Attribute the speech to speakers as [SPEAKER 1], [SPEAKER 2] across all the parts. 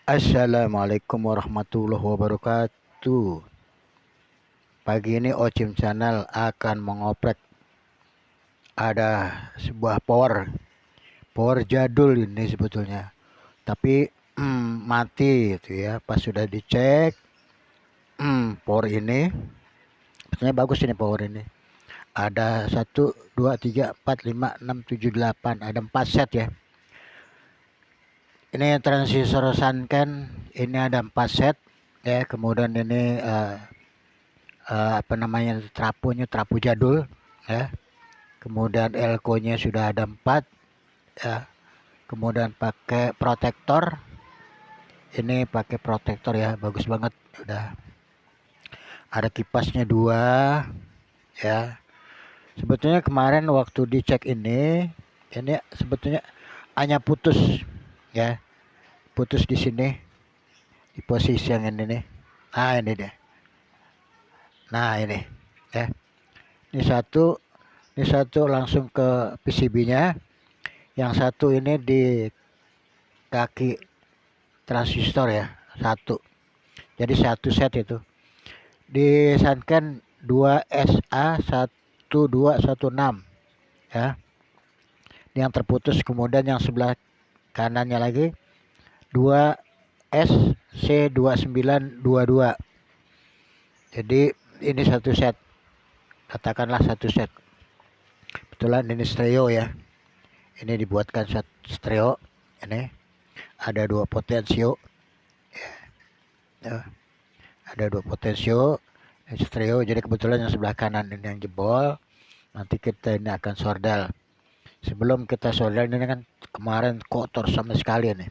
[SPEAKER 1] Assalamualaikum warahmatullahi wabarakatuh. Pagi ini Ocim Channel akan mengoprek ada sebuah power jadul ini sebetulnya. Tapi mati itu ya. Pas sudah dicek, power ini sebetulnya bagus ini power ini. Ada 1, 2, 3, 4, 5, 6, 7, 8. Ada 4 set ya. Ini transistor Sanken. Ini ada 4 set ya. Kemudian ini apa namanya, trapo jadul ya. Kemudian elko-nya sudah ada 4 ya. Kemudian pakai protektor. Ini pakai protektor ya, bagus banget. Udah ada kipasnya 2 ya. Sebetulnya kemarin waktu dicek ini sebetulnya hanya putus ya. Putus di sini di posisi yang ini nih. Nah, ini deh. Nah, ini ya. Ini satu langsung ke PCB-nya. Yang satu ini di kaki transistor ya, satu. Jadi satu set itu. Disankan 2SA1216 ya. Yang terputus, kemudian yang sebelah kanannya lagi 2SC2922. Jadi ini satu set. Katakanlah satu set. Kebetulan ini stereo ya. Ini dibuatkan stereo. Ini ada 2 potensio. Ya. Ada 2 potensio stereo. Jadi kebetulan yang sebelah kanan ini yang jebol. Nanti kita ini akan sordel. Sebelum kita sordel ini kan kemarin kotor sama sekali nih.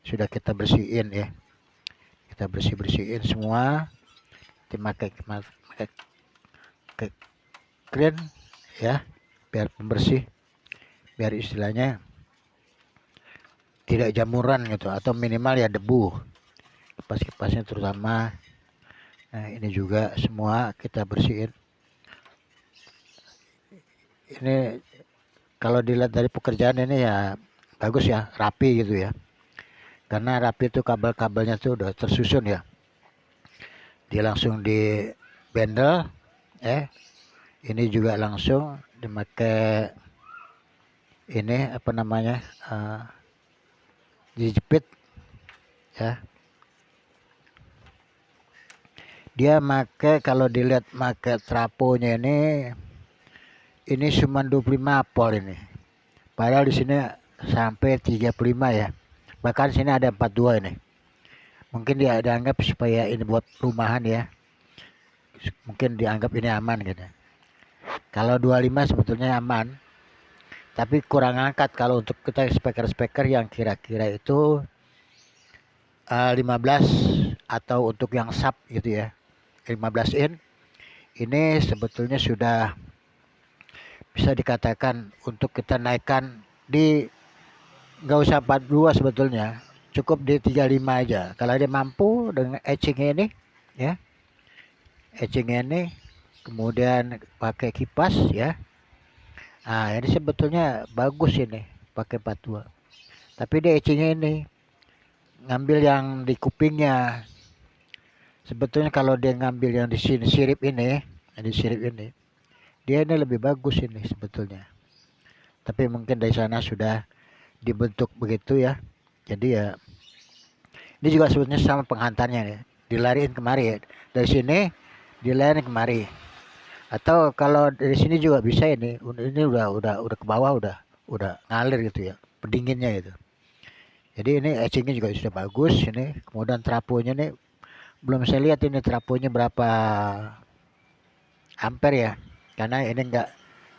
[SPEAKER 1] Sudah kita bersihin ya. Kita bersihin semua. Pakai clean ya, biar pembersih, biar istilahnya tidak jamuran gitu, atau minimal ya debu. Kipas-kipasnya terutama. Nah, ini juga semua kita bersihin. Ini kalau dilihat dari pekerjaan ini ya bagus ya, rapi gitu ya. Karena rapi itu kabel-kabelnya tuh udah tersusun ya. Dia langsung di bendel ini juga langsung dipakai ini apa namanya, dijepit ya. Dia make, kalau dilihat make traponya ini cuma 25 volt ini. Padahal di sini sampai 35 ya. Bahkan sini ada 42 ini. Mungkin dia dianggap supaya ini buat rumahan ya. Mungkin dianggap ini aman gitu. Kalau 25 sebetulnya aman. Tapi kurang angkat kalau untuk kita speaker-speaker yang kira-kira itu 15 atau untuk yang sub gitu ya. 15 in. Ini sebetulnya sudah bisa dikatakan untuk kita naikkan di, nggak usah 42 sebetulnya, cukup di 35 aja. Kalau dia mampu dengan etching ini ya, etching ini kemudian pakai kipas ya. Nah, ini sebetulnya bagus ini pakai 42. Tapi dia etchingnya ini ngambil yang di kupingnya. Sebetulnya kalau dia ngambil yang di sini sirip ini, dia ini lebih bagus ini sebetulnya. Tapi mungkin dari sana sudah dibentuk begitu ya. Jadi ya ini juga sebetulnya sama penghantarnya ya. Dilariin kemari ya. Dari sini dilariin kemari. Atau kalau dari sini juga bisa ini. Ini udah ke bawah, udah ngalir gitu ya. Pendinginnya itu. Jadi ini etchingnya juga sudah bagus ini. Kemudian traponya nih belum saya lihat ini traponya berapa ampere ya. Karena ini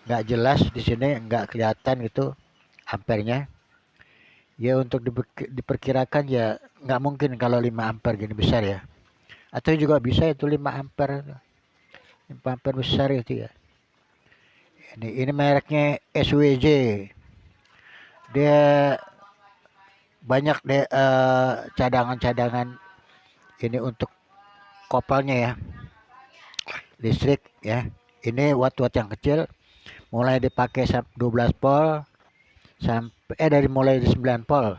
[SPEAKER 1] nggak jelas di sini, nggak kelihatan gitu ampernya. Ya untuk diperkirakan ya nggak mungkin kalau 5 ampere gini besar ya. Atau juga bisa itu 5 ampere. 5 ampere besar itu ya. Ini mereknya SWJ. Dia banyak deh cadangan-cadangan ini untuk kopelnya ya. Listrik ya. Ini watt-watt yang kecil mulai dipakai 12 volt sampai dari mulai di 9 volt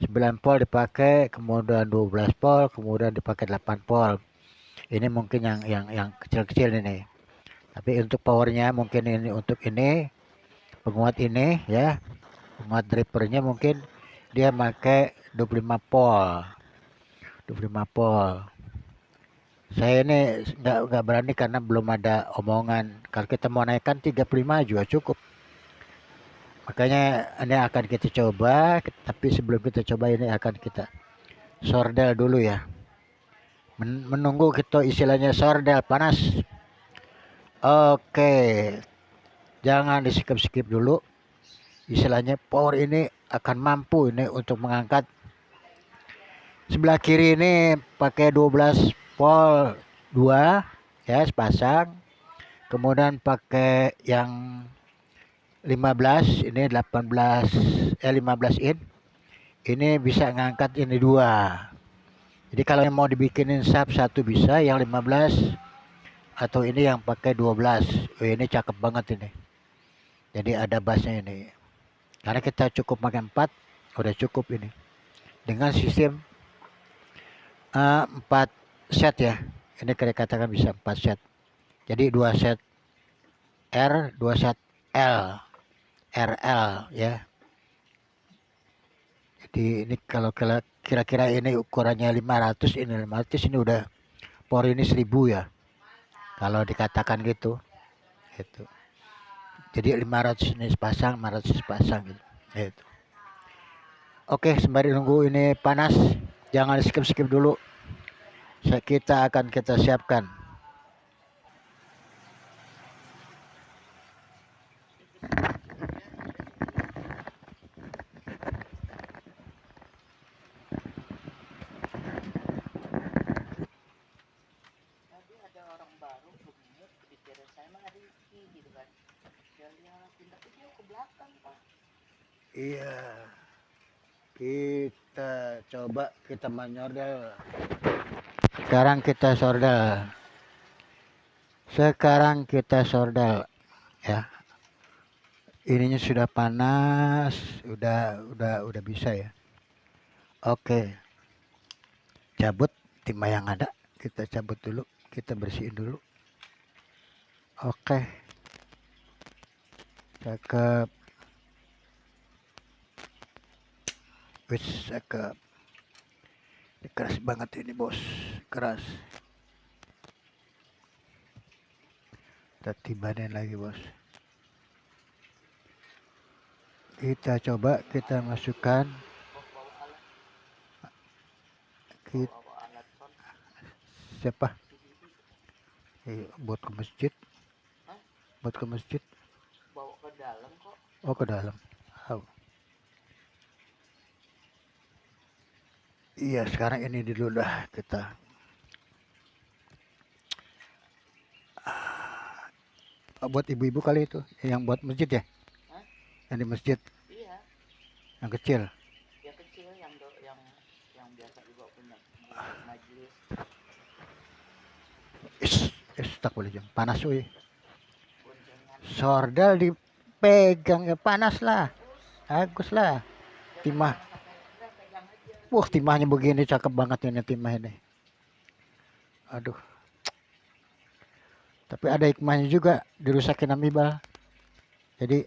[SPEAKER 1] 9 volt dipakai, kemudian 12 volt, kemudian dipakai 8 volt. Ini mungkin yang kecil-kecil ini. Tapi untuk powernya mungkin ini untuk ini penguat ini ya, penguat drivernya mungkin dia pakai 25 volt. 25 volt. Saya ini nggak berani karena belum ada omongan. Kalau kita mau naikkan 35 juga cukup. Makanya ini akan kita coba, tapi sebelum kita coba ini akan kita sordel dulu ya. Menunggu kita istilahnya sordel panas. Oke, jangan di skip dulu. Istilahnya power ini akan mampu ini untuk mengangkat sebelah kiri ini pakai 12 volt 2 ya sepasang. Kemudian pakai yang 15 ini 18 15 in. Ini bisa ngangkat ini 2. Jadi kalau yang mau dibikinin sub 1 bisa, yang 15 atau ini yang pakai 12. Ini cakep banget ini. Jadi ada bassnya ini. Karena kita cukup pakai 4, udah cukup ini. Dengan sistem 4 set ya. Ini kita katakan bisa 4 set. Jadi 2 set R, 2 set L. RL ya. Jadi ini kalau kira-kira ini ukurannya 500, ini 500, ini udah power ini 1000 ya. Kalau dikatakan gitu. Gitu. Jadi 500 ini sepasang, 500 sepasang gitu. Gitu. Oke, sembari nunggu ini panas, jangan skip dulu. Kita akan siapkan.
[SPEAKER 2] Tadi ada orang baru gemuk dikira saya mah Riki gitu kan. Dia pindah video ke belakang Pak.
[SPEAKER 1] Iya. Kita coba kita menyordel. Sekarang kita sordel ya. Ininya sudah panas, udah bisa ya. Oke. Cabut timah yang ada, kita cabut dulu, kita bersihin dulu. Oke. Cakep. Wis, cakep. Ini keras banget ini bos, keras. Kita tibanin lagi bos. Kita coba kita masukkan. Siapa? Buat ke masjid. Buat ke masjid.
[SPEAKER 2] Bawa ke dalam kok.
[SPEAKER 1] Oh ke dalam. Oh. Iya sekarang ini dulu dah kita. Buat ibu-ibu kali itu, yang buat masjid ya?
[SPEAKER 2] Hah?
[SPEAKER 1] Yang di masjid.
[SPEAKER 2] Iya.
[SPEAKER 1] Yang kecil.
[SPEAKER 2] Yang kecil yang biasa juga punya majelis.
[SPEAKER 1] Tak boleh jam. Panas wih. Sordel dipegang ya panas lah. Bagus lah. Timah. Timahnya begini cakep banget ini timah ini. Aduh. Tapi ada hikmahnya juga, dirusakin amibal. Jadi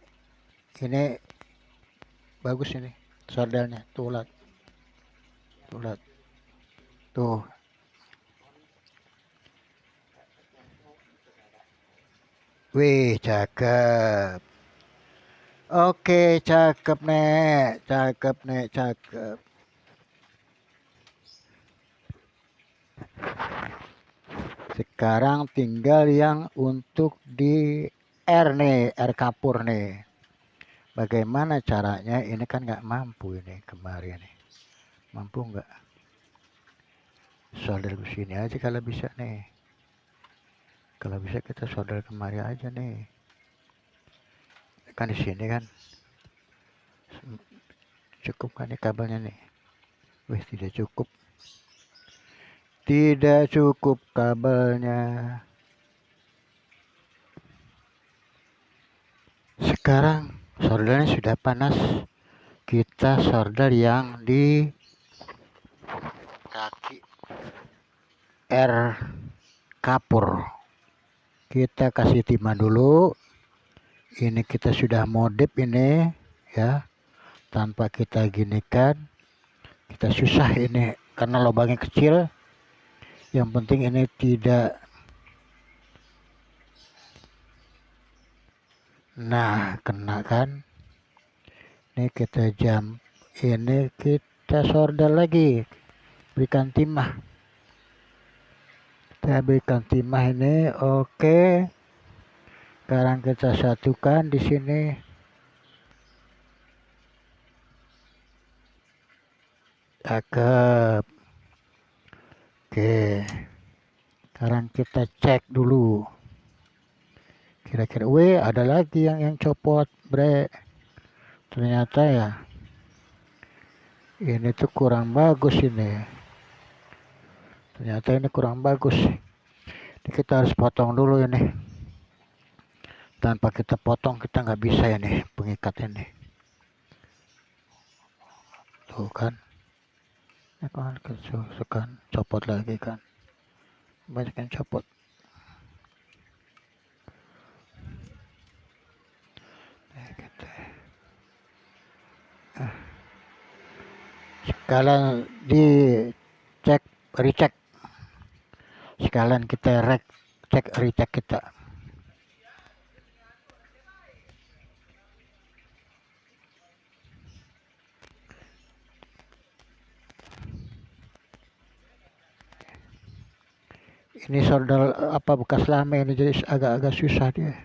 [SPEAKER 1] ini bagus ini sordelnya. Tuh lihat. Tuh lihat. Tuh. Wih, cakep. Oke, cakep nek, cakep. Sekarang tinggal yang untuk di R nih, R kapur nih. Bagaimana caranya? Ini kan nggak mampu ini kemarin nih. Mampu nggak? Solder ke sini aja kalau bisa nih. Kalau bisa kita solder kemari aja nih. Kan di sini kan. Cukup kan nih kabelnya nih. Wih, tidak cukup. Tidak cukup kabelnya. Sekarang soldernya sudah panas. kita solder yang di kaki R kapur. Kita kasih timah dulu. Ini kita sudah modif ini ya, tanpa kita ginikan. Kita susah ini karena lubangnya kecil. Yang penting ini tidak. Nah, kena kan. Ini kita jam. Ini kita solder lagi. Berikan timah. Kita berikan timah ini. Oke. Sekarang kita satukan di sini. Cakep. Oke. Sekarang kita cek dulu. Kira-kira, ada lagi yang copot, bre. Ternyata ya, ini tuh kurang bagus ini. Ternyata ini kurang bagus. Ini kita harus potong dulu ini. Tanpa kita potong kita nggak bisa ini pengikat ini. Tuh kan. Ini kan copot lagi kan. Banyak yang copot. Sekalian dicek, recheck. Sekalian kita cek recheck kita. Ini solder apa bekas lama ini, jadi agak-agak susah dia.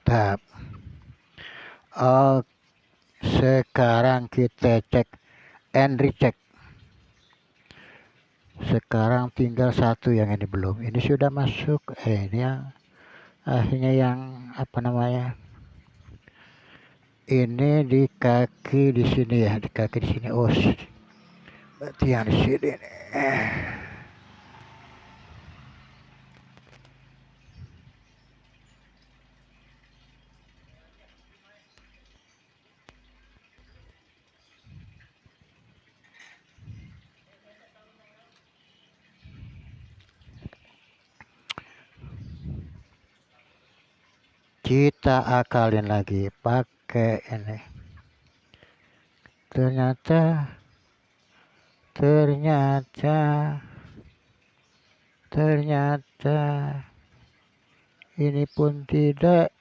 [SPEAKER 1] Tap. Oh, sekarang kita cek and recheck. Sekarang tinggal satu yang ini belum. Ini sudah masuk. Ini yang akhirnya yang apa namanya? Ini di kaki di sini ya, di kaki di sini. Oh, berarti yang di sini nih. Kita akalin lagi pakai ini. Ternyata ini pun tidak.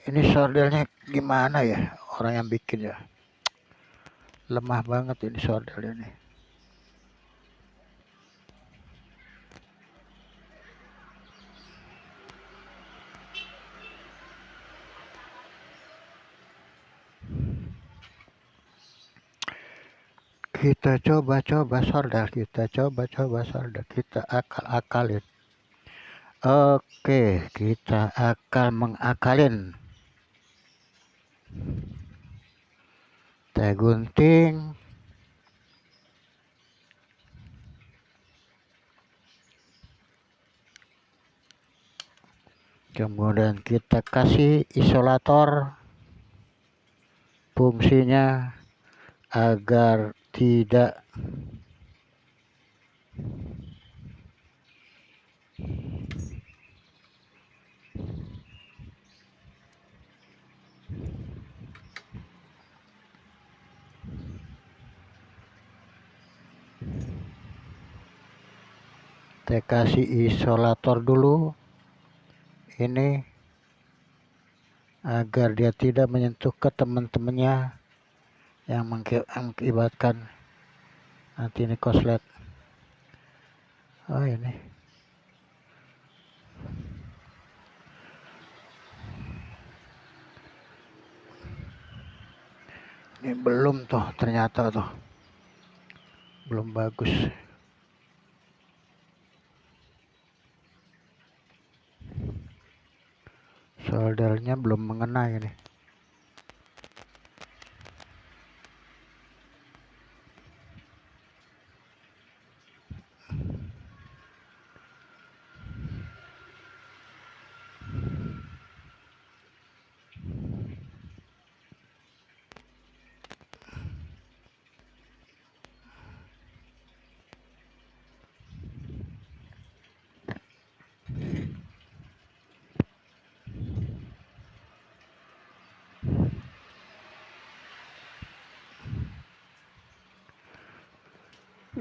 [SPEAKER 1] Ini soldernya gimana ya orang yang bikin ya. Lemah banget ini solder ini. Kita coba solder, kita akal-akalin. Oke, kita mengakalin. Kita gunting. Kemudian kita kasih isolator. Fungsinya agar tidak kita kasih isolator dulu ini agar dia tidak menyentuh ke teman-temannya yang mengakibatkan nanti ini koslet. Oh ini belum tuh, ternyata tuh belum bagus. soldernya belum mengena ini.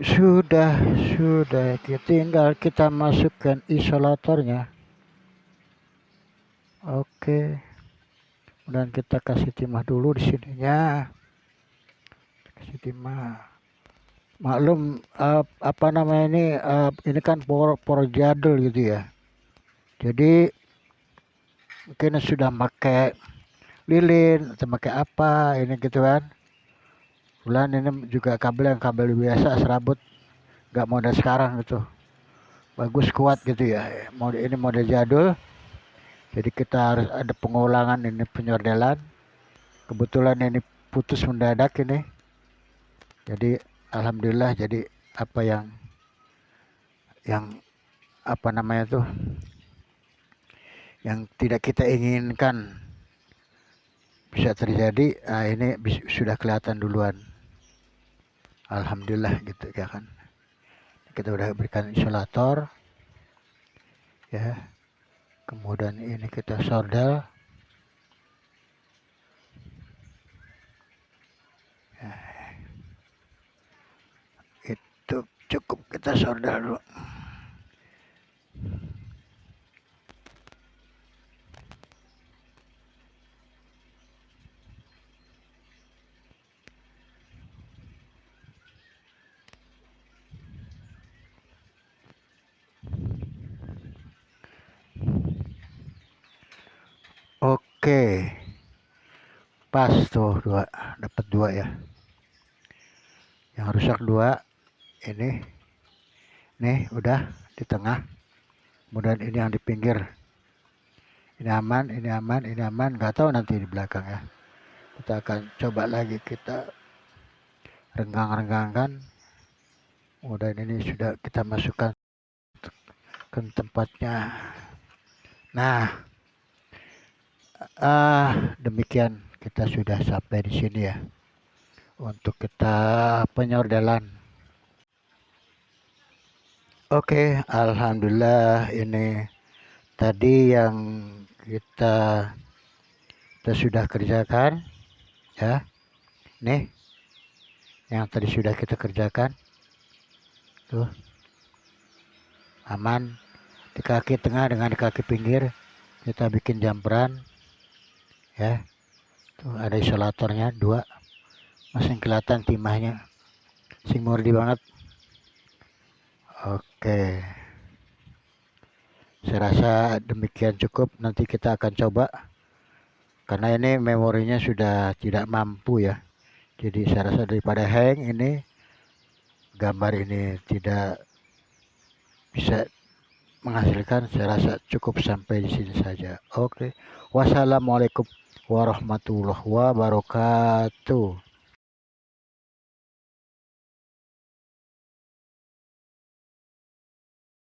[SPEAKER 1] Sudah, tinggal kita masukkan isolatornya. Oke. Dan kita kasih timah dulu di sininya. Kasih timah. Maklum apa namanya ini kan por jadul gitu ya. Jadi mungkin sudah pakai lilin atau pakai apa ini gitu kan. Bulan ini juga kabel biasa serabut, nggak model sekarang gitu, bagus kuat gitu ya. Ini model jadul, jadi kita harus ada pengulangan ini penyordelan. Kebetulan ini putus mendadak ini, jadi alhamdulillah. Jadi apa yang apa namanya tuh yang tidak kita inginkan bisa terjadi, ini sudah kelihatan duluan, alhamdulillah gitu ya kan. Kita udah berikan isolator ya, kemudian ini kita solder ya. Itu cukup kita solder dulu. Oke, pas tuh dapat dua ya. Yang rusak dua, ini nih udah di tengah. Kemudian ini yang di pinggir. Ini aman, ini aman, ini aman. Nggak tahu nanti di belakang ya. Kita akan coba lagi, kita renggang-renggangkan. Kemudian ini sudah kita masukkan ke tempatnya. Nah, demikian kita sudah sampai di sini ya untuk kita penyordelan. Oke, alhamdulillah ini tadi yang kita sudah kerjakan ya. Nih yang tadi sudah kita kerjakan tuh, aman. Di kaki tengah dengan di kaki pinggir kita bikin jamperan ya. Tuh ada isolatornya dua, masih kelihatan timahnya, sing murni banget. Oke, saya rasa demikian cukup. Nanti kita akan coba, karena ini memorinya sudah tidak mampu ya. Jadi saya rasa daripada hang ini, gambar ini tidak bisa menghasilkan, saya rasa cukup sampai di sini saja. Oke, wassalamualaikum warahmatullahi wabarakatuh.